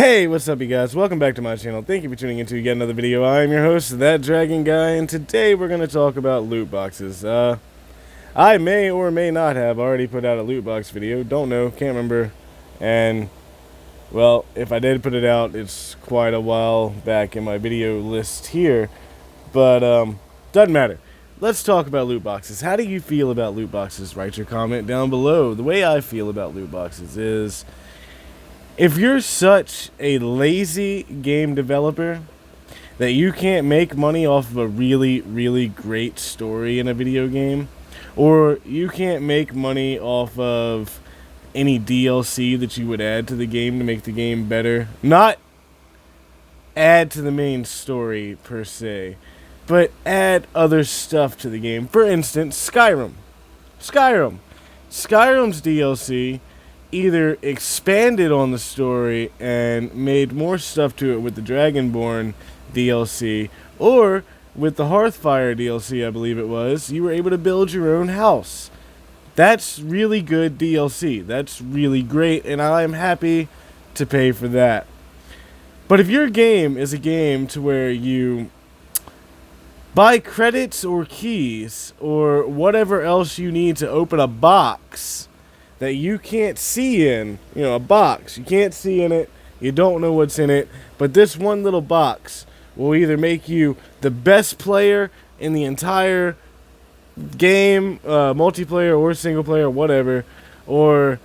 Hey, what's up you guys? Welcome back to my channel. Thank you for tuning into yet another video. I am your host, That Dragon Guy, and today we're going to talk about loot boxes. I may or may not have already put out a loot box video. Don't know, can't remember. And, well, if I did put it out, it's quite a while back in my video list here. But, doesn't matter. Let's talk about loot boxes. How do you feel about loot boxes? Write your comment down below. The way I feel about loot boxes is, if you're such a lazy game developer that you can't make money off of a really, really great story in a video game, or you can't make money off of any DLC that you would add to the game to make the game better, not add to the main story per se, but add other stuff to the game. For instance, Skyrim's DLC either expanded on the story and made more stuff to it with the Dragonborn DLC, or with the Hearthfire DLC, I believe it was, you were able to build your own house. That's really good DLC. That's really great, and I am happy to pay for that. But if your game is a game to where you buy credits or keys or whatever else you need to open a box that you can't see in, a box, you can't see in it, you don't know what's in it, but this one little box will either make you the best player in the entire game, multiplayer or single player, whatever, or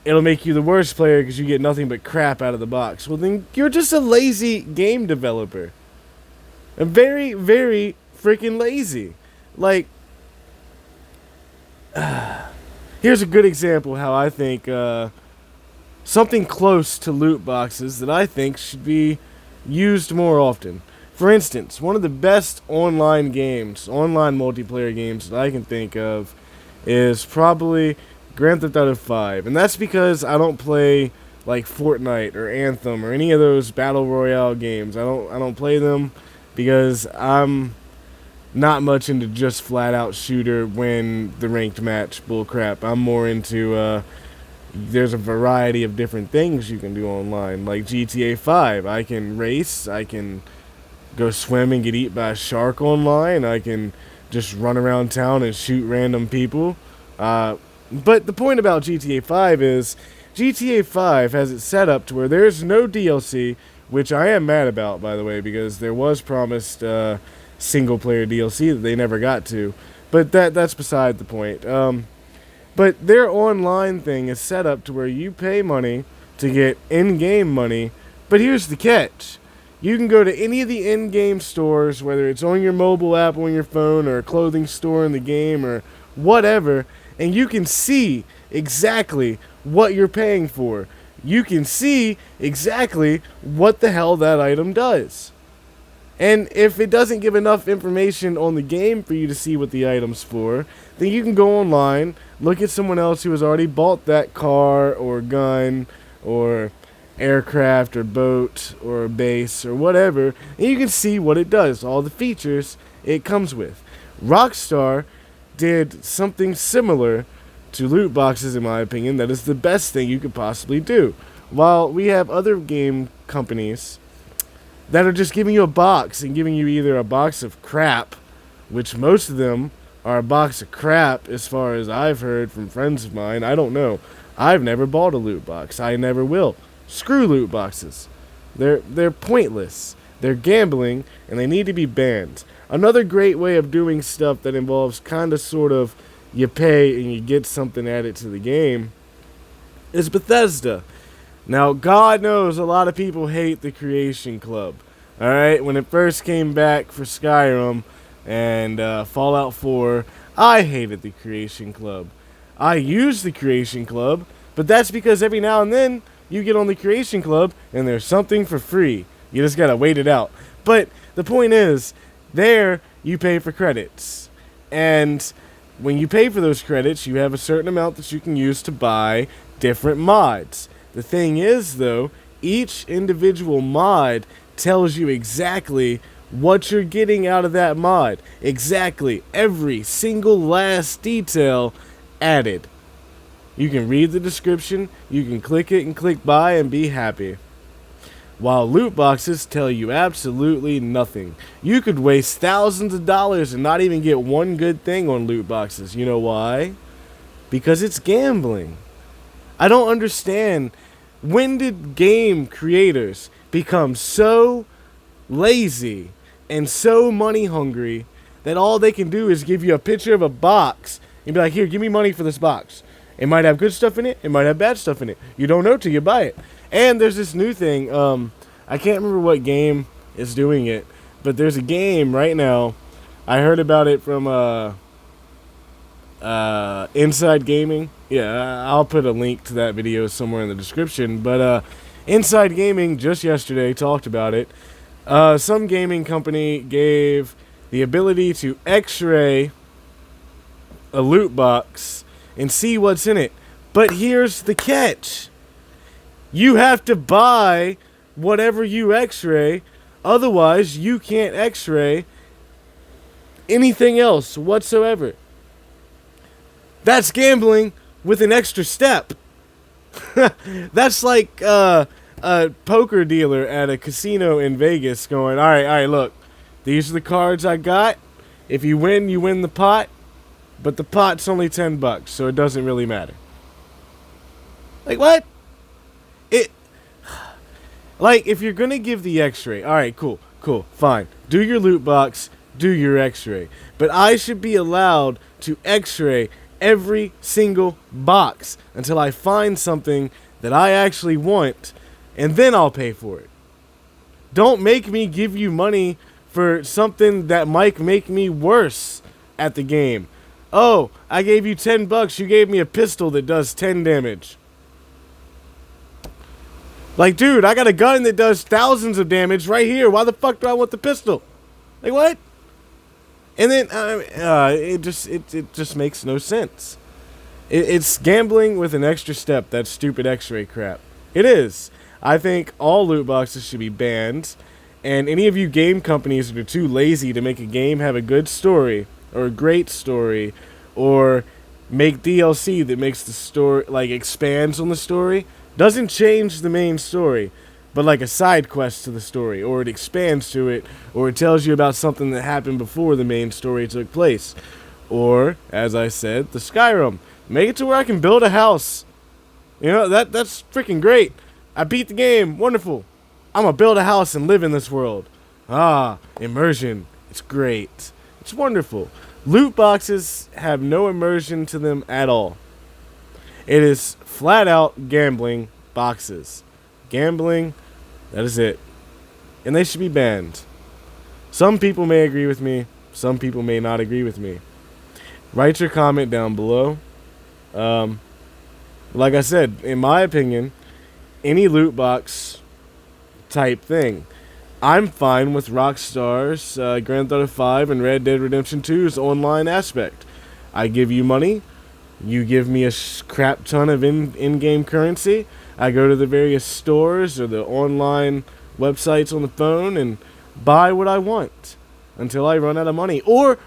it'll make you the worst player because you get nothing but crap out of the box. Well, then you're just a lazy game developer. A very, very freaking lazy. Like, here's a good example how I think something close to loot boxes that I think should be used more often. For instance, one of the best online multiplayer games that I can think of is probably Grand Theft Auto 5. And that's because I don't play like Fortnite or Anthem or any of those battle royale games. I don't play them because I'm not much into just flat out shooter, win the ranked match bullcrap. I'm more into there's a variety of different things you can do online, like GTA 5. I can race, I can go swim and get eaten by a shark online, I can just run around town and shoot random people. But the point about GTA 5 is GTA 5 has it set up to where there's no DLC, which I am mad about, by the way, because there was promised single player DLC that they never got to, but that's beside the point. But their online thing is set up to where you pay money to get in-game money, but here's the catch. You can go to any of the in-game stores, whether it's on your mobile app on your phone or a clothing store in the game or whatever, and you can see exactly what you're paying for. You can see exactly what the hell that item does. And if it doesn't give enough information on the game for you to see what the item's for, then you can go online, look at someone else who has already bought that car or gun or aircraft or boat or base or whatever, and you can see what it does, all the features it comes with. Rockstar did something similar to loot boxes, in my opinion. That is the best thing you could possibly do. While we have other game companies that are just giving you a box and giving you either a box of crap, which most of them are a box of crap as far as I've heard from friends of mine. I don't know. I've never bought a loot box. I never will. Screw loot boxes. They're pointless. They're gambling, and they need to be banned. Another great way of doing stuff that involves kind of sort of you pay and you get something added to the game is Bethesda. Now, God knows a lot of people hate the Creation Club. Alright, when it first came back for Skyrim and Fallout 4, I hated the Creation Club. I used the Creation Club, but that's because every now and then you get on the Creation Club and there's something for free. You just gotta wait it out. But the point is, there you pay for credits. And when you pay for those credits, you have a certain amount that you can use to buy different mods. The thing is, though, each individual mod tells you exactly what you're getting out of that mod. Exactly. Every single last detail added. You can read the description, you can click it and click buy and be happy. while loot boxes tell you absolutely nothing. You could waste thousands of dollars and not even get one good thing on loot boxes. You know why? Because it's gambling. I don't understand. When did game creators become so lazy and so money hungry that all they can do is give you a picture of a box and be like, here, give me money for this box. It might have good stuff in it. It might have bad stuff in it. You don't know till you buy it. And there's this new thing. I can't remember what game is doing it, but there's a game right now. I heard about it from Inside Gaming. Yeah, I'll put a link to that video somewhere in the description. But Inside Gaming just yesterday talked about it. Some gaming company gave the ability to X-ray a loot box and see what's in it. But here's the catch. You have to buy whatever you X-ray. Otherwise, you can't X-ray anything else whatsoever. That's gambling with an extra step. That's like a poker dealer at a casino in Vegas going, all right, look. These are the cards I got. If you win the pot. But the pot's only $10, so it doesn't really matter. Like, what? Like, if you're gonna give the X-ray, alright, cool, fine. Do your loot box, do your X-ray. But I should be allowed to X-ray every single box until I find something that I actually want, and then I'll pay for it. Don't make me give you money for something that might make me worse at the game. Oh, I gave you $10. You gave me a pistol that does 10 damage. Like, dude, I got a gun that does thousands of damage right here. Why the fuck do I want the pistol? Like, what? And then it just makes no sense. It's gambling with an extra step. That stupid X-ray crap. It is. I think all loot boxes should be banned. And any of you game companies that are too lazy to make a game have a good story or a great story, or make DLC that makes the story, like, expands on the story, doesn't change the main story, but like a side quest to the story, or it expands to it, or it tells you about something that happened before the main story took place. Or, as I said, the Skyrim. Make it to where I can build a house. You know, that's freaking great. I beat the game. Wonderful. I'm gonna build a house and live in this world. Ah, immersion. It's great. It's wonderful. Loot boxes have no immersion to them at all. It is flat out gambling boxes. Gambling, that is it. And they should be banned. Some people may agree with me. Some people may not agree with me. Write your comment down below. Like I said, in my opinion, any loot box type thing, I'm fine with Rockstar's Grand Theft Auto 5 and Red Dead Redemption 2's online aspect. I give you money, you give me a crap ton of in-game currency, I go to the various stores or the online websites on the phone and buy what I want until I run out of money. Or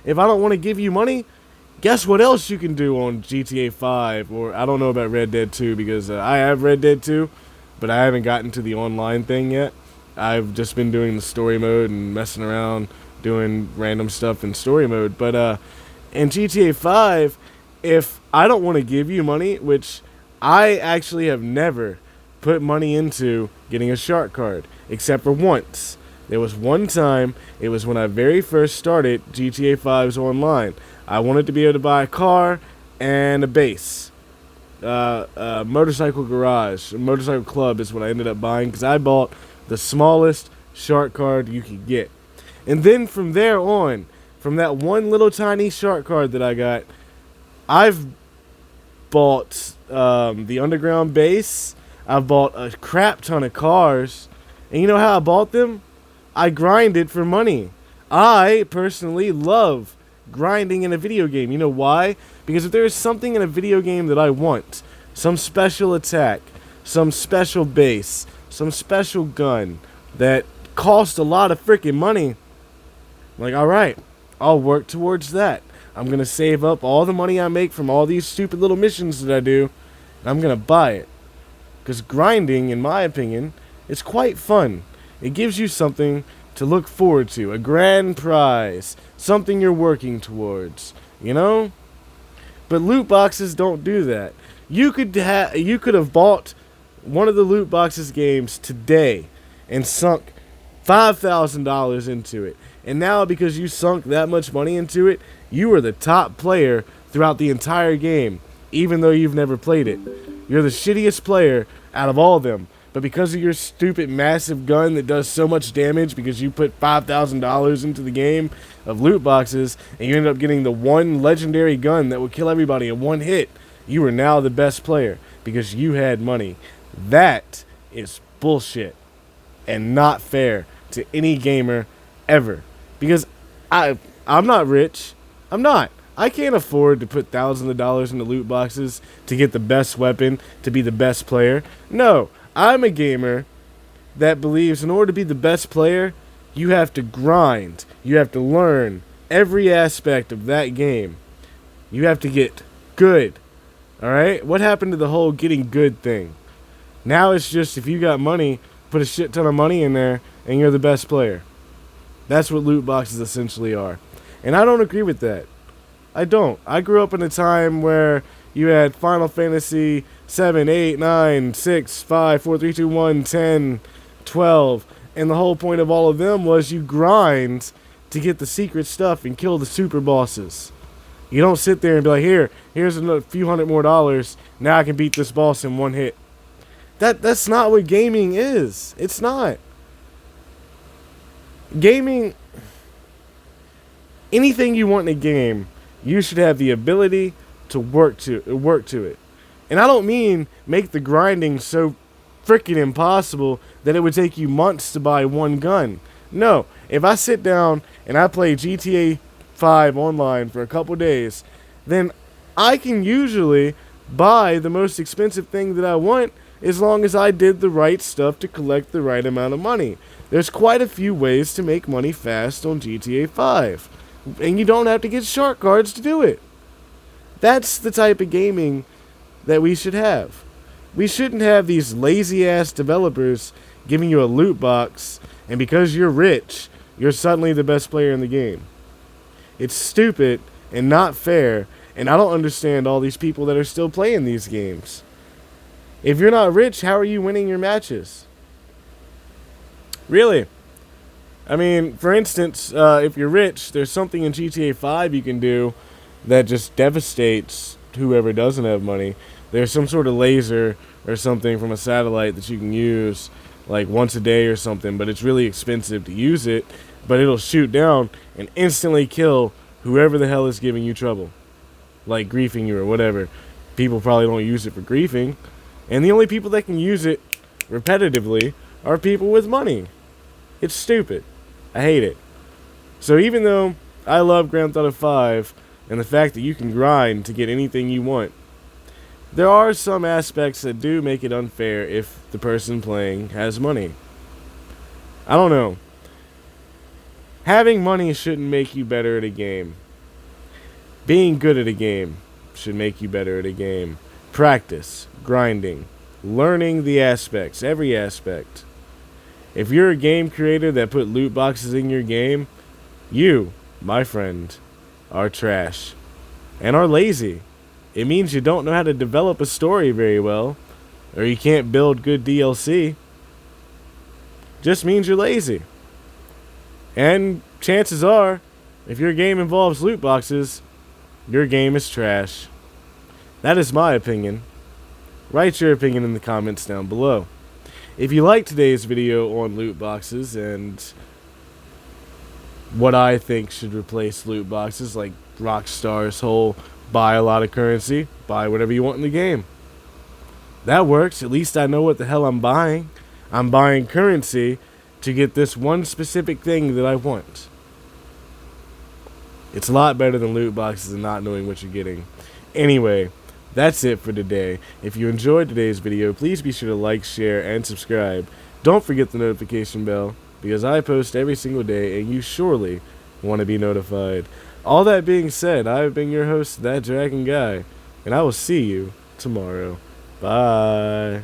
if I don't want to give you money, guess what else you can do on GTA 5, or I don't know about Red Dead 2 because I have Red Dead 2, but I haven't gotten to the online thing yet. I've just been doing the story mode and messing around, doing random stuff in story mode. But in GTA 5, if I don't want to give you money, which I actually have never put money into getting a shark card, except for once. There was one time, it was when I very first started GTA 5's online. I wanted to be able to buy a car and a base. Motorcycle garage, motorcycle club is what I ended up buying because I bought the smallest shark card you could get. And then from there on, from that one little tiny shark card that I got, I've bought the underground base. I've bought a crap ton of cars. And you know how I bought them? I grinded for money. I personally love grinding in a video game. You know why? Because if there is something in a video game that I want, some special attack, some special base, some special gun that cost a lot of freaking money, I'm like, alright, I'll work towards that. I'm going to save up all the money I make from all these stupid little missions that I do, and I'm going to buy it. Because grinding, in my opinion, It's quite fun. It gives you something to look forward to, a grand prize, something you're working towards, you know? But loot boxes don't do that. You could have bought one of the loot boxes games today and sunk $5,000 into it. And now because you sunk that much money into it, you are the top player throughout the entire game, even though you've never played it. You're the shittiest player out of all of them. But because of your stupid massive gun that does so much damage because you put $5,000 into the game of loot boxes and you end up getting the one legendary gun that will kill everybody in one hit, you are now the best player because you had money. That is bullshit and not fair to any gamer ever. Because I'm not rich. I'm not. I can't afford to put thousands of dollars into loot boxes to get the best weapon, to be the best player. No, I'm a gamer that believes in order to be the best player, you have to grind. You have to learn every aspect of that game. You have to get good. Alright? What happened to the whole getting good thing? Now it's just if you got money, put a shit ton of money in there, and you're the best player. That's what loot boxes essentially are. And I don't agree with that. I don't. I grew up in a time where you had Final Fantasy 7, 8, 9, 6, 5, 4, 3, 2, 1, 10, 12. And the whole point of all of them was you grind to get the secret stuff and kill the super bosses. You don't sit there and be like, here's a few $100 more. Now I can beat this boss in one hit. That's not what gaming is. It's not. Gaming, anything you want in a game, you should have the ability to work to it. And I don't mean make the grinding so freaking impossible that it would take you months to buy one gun. No, if I sit down and I play GTA 5 online for a couple days, then I can usually buy the most expensive thing that I want as long as I did the right stuff to collect the right amount of money. There's quite a few ways to make money fast on GTA 5. And you don't have to get shark cards to do it. That's the type of gaming that we should have. We shouldn't have these lazy-ass developers giving you a loot box, and because you're rich, you're suddenly the best player in the game. It's stupid and not fair, and I don't understand all these people that are still playing these games. If you're not rich, how are you winning your matches? Really? I mean, for instance, if you're rich, there's something in GTA 5 you can do that just devastates whoever doesn't have money. There's some sort of laser or something from a satellite that you can use like once a day or something, but it's really expensive to use it, but it'll shoot down and instantly kill whoever the hell is giving you trouble, like griefing you or whatever. People probably don't use it for griefing, and the only people that can use it repetitively are people with money. It's stupid. I hate it. So even though I love Grand Theft Auto 5 and the fact that you can grind to get anything you want, there are some aspects that do make it unfair if the person playing has money. I don't know. Having money shouldn't make you better at a game. Being good at a game should make you better at a game. Practice, grinding, learning the aspects, every aspect. If you're a game creator that put loot boxes in your game, you, my friend, are trash and are lazy. It means you don't know how to develop a story very well, or you can't build good DLC. Just means you're lazy. And chances are, if your game involves loot boxes, your game is trash. That is my opinion. Write your opinion in the comments down below. If you liked today's video on loot boxes and what I think should replace loot boxes, like Rockstar's whole buy a lot of currency, buy whatever you want in the game. That works. At least I know what the hell I'm buying. I'm buying currency to get this one specific thing that I want. It's a lot better than loot boxes and not knowing what you're getting. Anyway, that's it for today. If you enjoyed today's video, please be sure to like, share, and subscribe. Don't forget the notification bell, because I post every single day, and you surely want to be notified. All that being said, I've been your host, That Dragon Guy, and I will see you tomorrow. Bye.